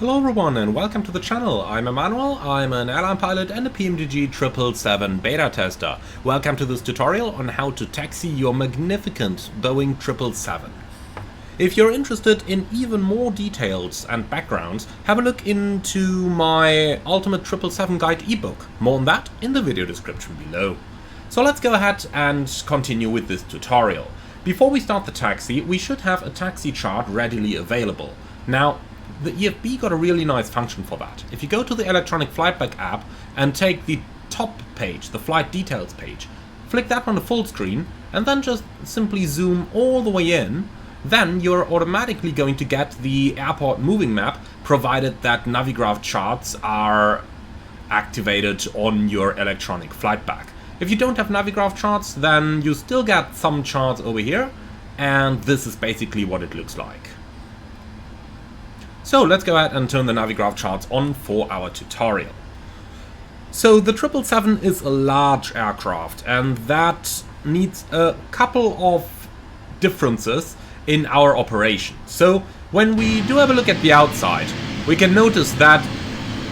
Hello everyone and welcome to the channel. I'm Emmanuel, I'm an airline pilot and a PMDG 777 beta tester. Welcome to this tutorial on how to taxi your magnificent Boeing 777. If you're interested in even more details and backgrounds, have a look into my Ultimate 777 Guide ebook. More on that in the video description below. So let's go ahead and continue with this tutorial. Before we start the taxi, we should have a taxi chart readily available. Now, the EFB got a really nice function for that. If you go to the electronic flight bag app and take the top page, the flight details page, flick that on the full screen and then just simply zoom all the way in, then you're automatically going to get the airport moving map, provided that Navigraph charts are activated on your electronic flight bag. If you don't have Navigraph charts, then you still get some charts over here, and this is basically what it looks like. So let's go ahead and turn the Navigraph charts on for our tutorial. So the 777 is a large aircraft, and that needs a couple of differences in our operation. So when we do have a look at the outside, we can notice that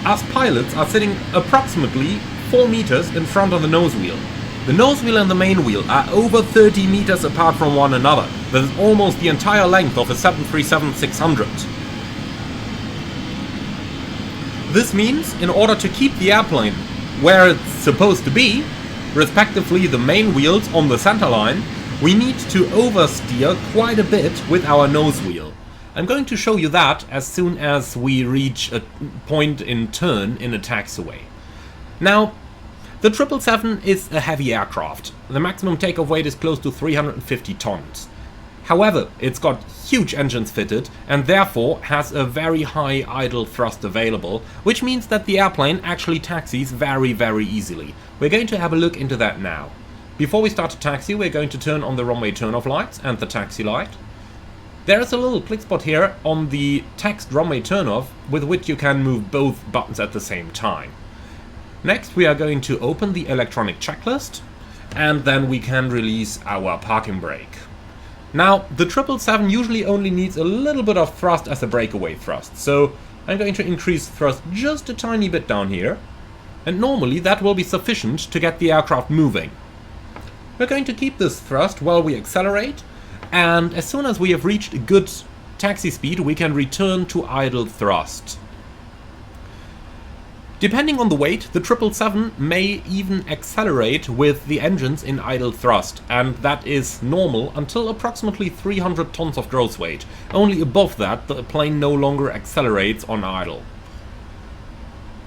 us pilots are sitting approximately 4 meters in front of the nose wheel. The nose wheel and the main wheel are over 30 meters apart from one another. That is almost the entire length of a 737-600. This means, in order to keep the airplane where it's supposed to be, respectively the main wheels on the centerline, we need to oversteer quite a bit with our nose wheel. I'm going to show you that as soon as we reach a point in turn in a taxiway. Now, the 777 is a heavy aircraft. The maximum takeoff weight is close to 350 tons. However, it's got huge engines fitted and therefore has a very high idle thrust available, which means that the airplane actually taxis very easily. We're going to have a look into that now. Before we start to taxi, we're going to turn on the runway turn-off lights and the taxi light. There is a little click spot here on the text runway turn-off with which you can move both buttons at the same time. Next, we are going to open the electronic checklist and then we can release our parking brake. Now, the 777 usually only needs a little bit of thrust as a breakaway thrust, so I'm going to increase thrust just a tiny bit down here, and normally that will be sufficient to get the aircraft moving. We're going to keep this thrust while we accelerate, and as soon as we have reached a good taxi speed, we can return to idle thrust. Depending on the weight, the 777 may even accelerate with the engines in idle thrust, and that is normal until approximately 300 tons of gross weight. Only above that, the plane no longer accelerates on idle.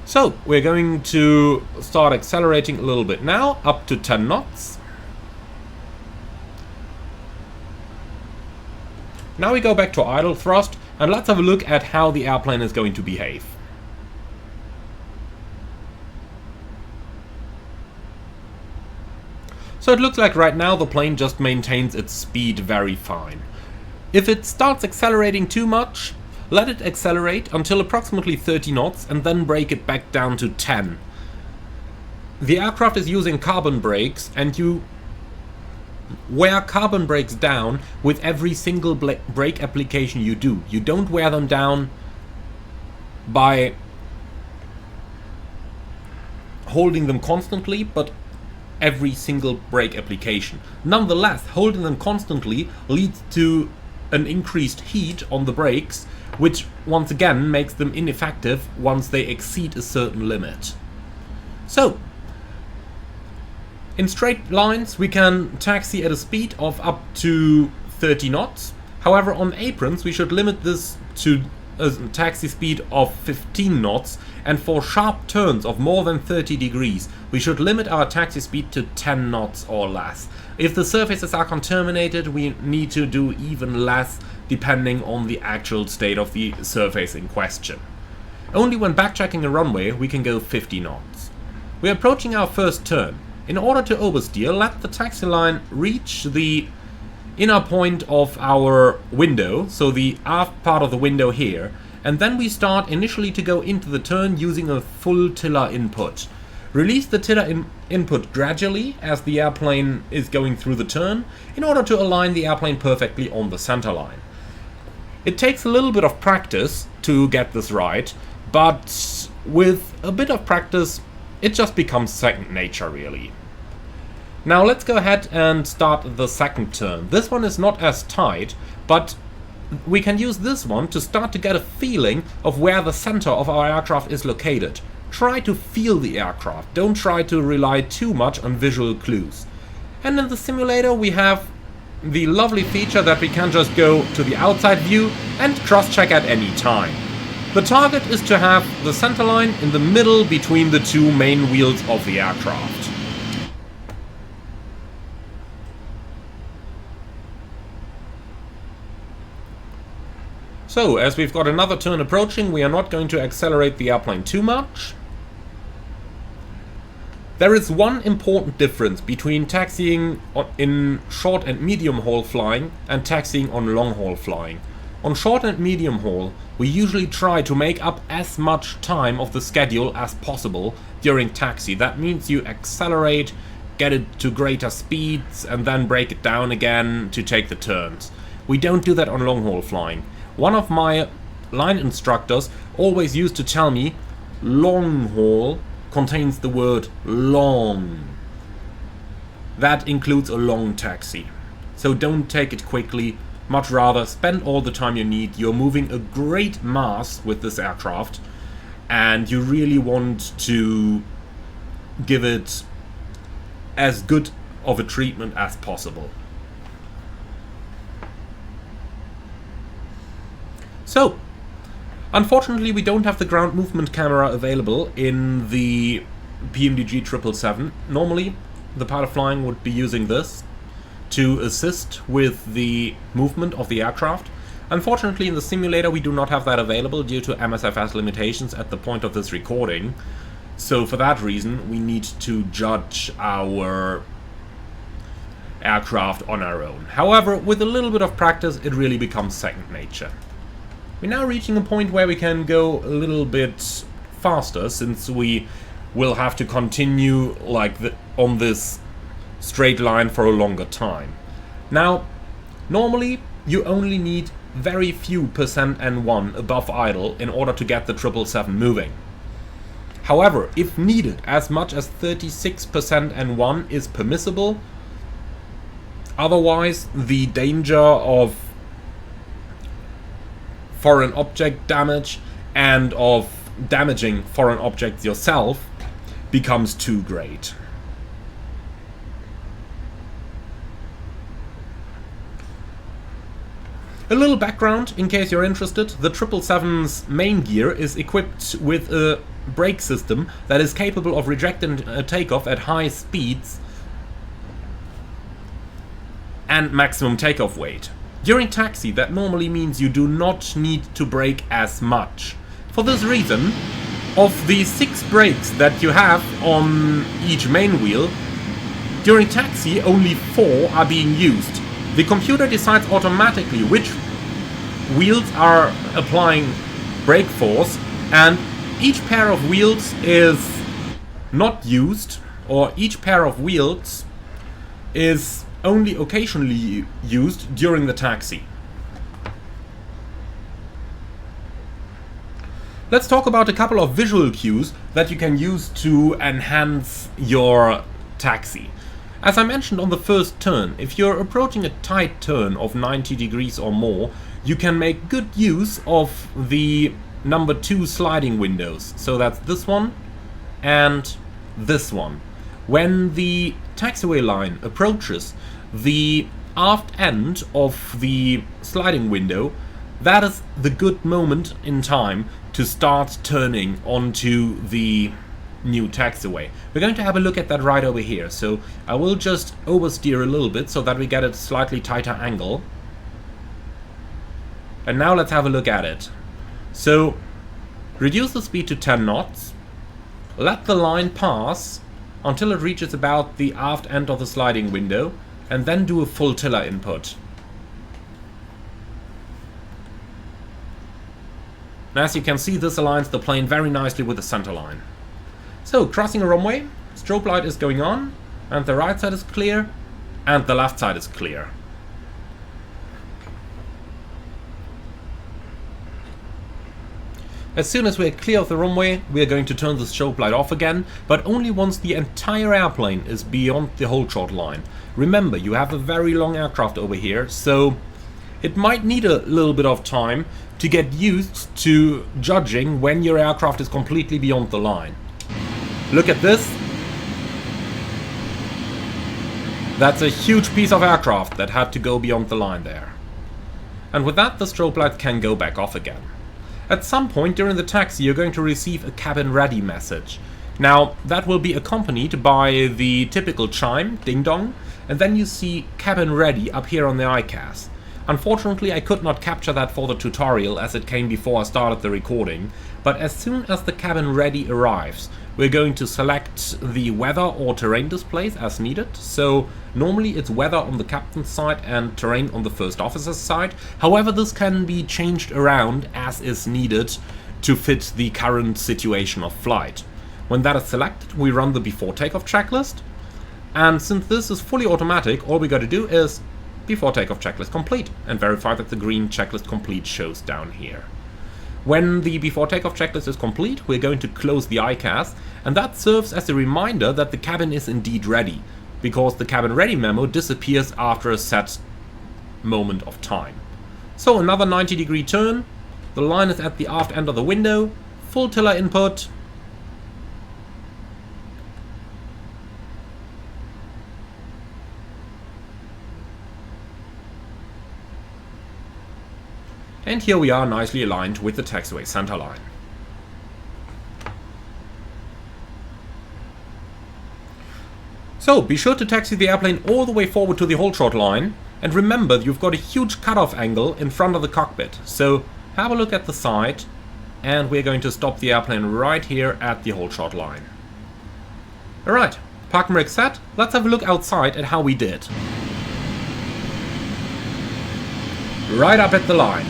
So, we're going to start accelerating a little bit now, up to 10 knots. Now we go back to idle thrust, and let's have a look at how the airplane is going to behave. So it looks like right now the plane just maintains its speed very fine. If it starts accelerating too much, let it accelerate until approximately 30 knots and then brake it back down to 10. The aircraft is using carbon brakes, and you wear carbon brakes down with every single brake application you do. You don't wear them down by holding them constantly, but every single brake application. Nonetheless, holding them constantly leads to an increased heat on the brakes, which once again makes them ineffective once they exceed a certain limit. So, in straight lines we can taxi at a speed of up to 30 knots. However, on aprons we should limit this to a taxi speed of 15 knots, and for sharp turns of more than 30 degrees we should limit our taxi speed to 10 knots or less. If the surfaces are contaminated, we need to do even less depending on the actual state of the surface in question. Only when backtracking a runway we can go 50 knots. We are approaching our first turn. In order to oversteer, let the taxi line reach the inner point of our window, so the aft part of the window here, and then we start initially to go into the turn using a full tiller input. Release the tiller input gradually as the airplane is going through the turn in order to align the airplane perfectly on the center line. It takes a little bit of practice to get this right, but with a bit of practice, it just becomes second nature, really. Now let's go ahead and start the second turn. This one is not as tight, but we can use this one to start to get a feeling of where the center of our aircraft is located. Try to feel the aircraft, don't try to rely too much on visual clues. And in the simulator we have the lovely feature that we can just go to the outside view and cross-check at any time. The target is to have the centerline in the middle between the two main wheels of the aircraft. So, as we've got another turn approaching, we are not going to accelerate the airplane too much. There is one important difference between taxiing in short and medium haul flying and taxiing on long haul flying. On short and medium haul, we usually try to make up as much time of the schedule as possible during taxi. That means you accelerate, get it to greater speeds, and then break it down again to take the turns. We don't do that on long haul flying. One of my line instructors always used to tell me, long haul contains the word long. That includes a long taxi. So don't take it quickly, much rather spend all the time you need. You're moving a great mass with this aircraft and you really want to give it as good of a treatment as possible. So, unfortunately we don't have the ground movement camera available in the PMDG 777. Normally the pilot flying would be using this to assist with the movement of the aircraft. Unfortunately in the simulator we do not have that available due to MSFS limitations at the point of this recording. So for that reason we need to judge our aircraft on our own. However, with a little bit of practice it really becomes second nature. We're now reaching a point where we can go a little bit faster, since we will have to continue on this straight line for a longer time. Now, normally you only need very few percent N1 above idle in order to get the 777 moving. However, if needed, as much as 36% N1 is permissible. Otherwise, the danger of foreign object damage and of damaging foreign objects yourself becomes too great. A little background in case you're interested: the 777's main gear is equipped with a brake system that is capable of rejecting takeoff at high speeds and maximum takeoff weight. During taxi, that normally means you do not need to brake as much. For this reason, of the 6 brakes that you have on each main wheel, during taxi only 4 are being used. The computer decides automatically which wheels are applying brake force, and each pair of wheels is not used, or each pair of wheels is only occasionally used during the taxi. Let's talk about a couple of visual cues that you can use to enhance your taxi. As I mentioned on the first turn, if you're approaching a tight turn of 90 degrees or more, you can make good use of the number 2 sliding windows. So that's this one and this one. When the taxiway line approaches the aft end of the sliding window, that is the good moment in time to start turning onto the new taxiway. We're going to have a look at that right over here, so I will just oversteer a little bit so that we get a slightly tighter angle. And now let's have a look at it. So reduce the speed to 10 knots, let the line pass until it reaches about the aft end of the sliding window, and then do a full tiller input. And as you can see, this aligns the plane very nicely with the centerline. So, crossing a runway, strobe light is going on, and the right side is clear, and the left side is clear. As soon as we're clear of the runway, we are going to turn the strobe light off again, but only once the entire airplane is beyond the hold short line. Remember, you have a very long aircraft over here, so it might need a little bit of time to get used to judging when your aircraft is completely beyond the line. Look at this. That's a huge piece of aircraft that had to go beyond the line there. And with that, the strobe light can go back off again. At some point during the taxi, you're going to receive a cabin ready message. Now, that will be accompanied by the typical chime, ding dong, and then you see cabin ready up here on the ICAS. Unfortunately, I could not capture that for the tutorial as it came before I started the recording, but as soon as the cabin ready arrives, we're going to select the weather or terrain displays as needed. So normally it's weather on the captain's side and terrain on the first officer's side. However, this can be changed around as is needed to fit the current situation of flight. When that is selected, we run the before takeoff checklist. And since this is fully automatic, all we got to do is before takeoff checklist complete and verify that the green checklist complete shows down here. When the before takeoff checklist is complete, we're going to close the ICAS, and that serves as a reminder that the cabin is indeed ready, because the cabin ready memo disappears after a set moment of time. So another 90-degree turn, the line is at the aft end of the window, full tiller input, and here we are nicely aligned with the taxiway centerline. So be sure to taxi the airplane all the way forward to the hold short line, and remember you've got a huge cutoff angle in front of the cockpit. So have a look at the side, and we're going to stop the airplane right here at the hold short line. Alright, park and brake set, let's have a look outside at how we did. Right up at the line.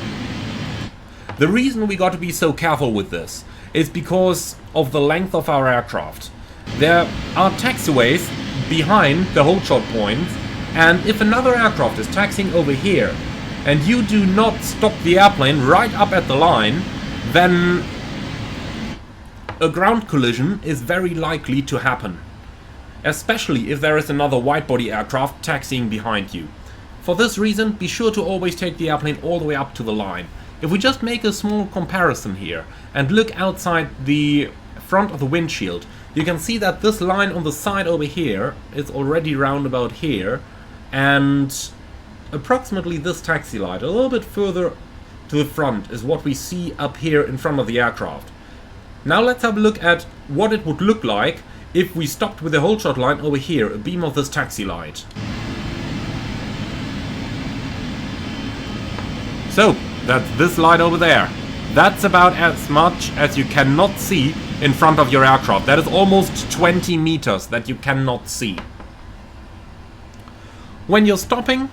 The reason we got to be so careful with this is because of the length of our aircraft. There are taxiways behind the hold short points, and if another aircraft is taxiing over here and you do not stop the airplane right up at the line, then a ground collision is very likely to happen, especially if there is another wide-body aircraft taxiing behind you. For this reason, be sure to always take the airplane all the way up to the line. If we just make a small comparison here and look outside the front of the windshield, you can see that this line on the side over here is already round about here, and approximately this taxi light, a little bit further to the front, is what we see up here in front of the aircraft. Now let's have a look at what it would look like if we stopped with the hold short line over here, a beam of this taxi light. So, that's this light over there. That's about as much as you cannot see in front of your aircraft. That is almost 20 meters that you cannot see. When you're stopping,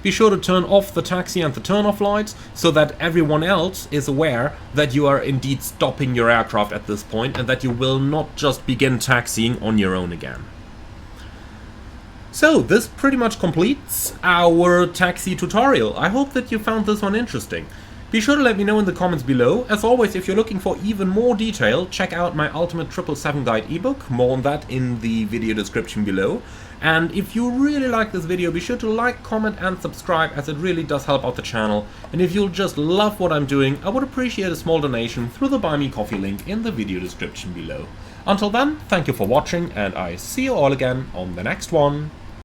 be sure to turn off the taxi and the turn-off lights so that everyone else is aware that you are indeed stopping your aircraft at this point and that you will not just begin taxiing on your own again. So, this pretty much completes our taxi tutorial. I hope that you found this one interesting. Be sure to let me know in the comments below. As always, if you're looking for even more detail, check out my Ultimate 777 Guide ebook. More on that in the video description below. And if you really like this video, be sure to like, comment and subscribe, as it really does help out the channel. And if you'll just love what I'm doing, I would appreciate a small donation through the Buy Me Coffee link in the video description below. Until then, thank you for watching, and I see you all again on the next one.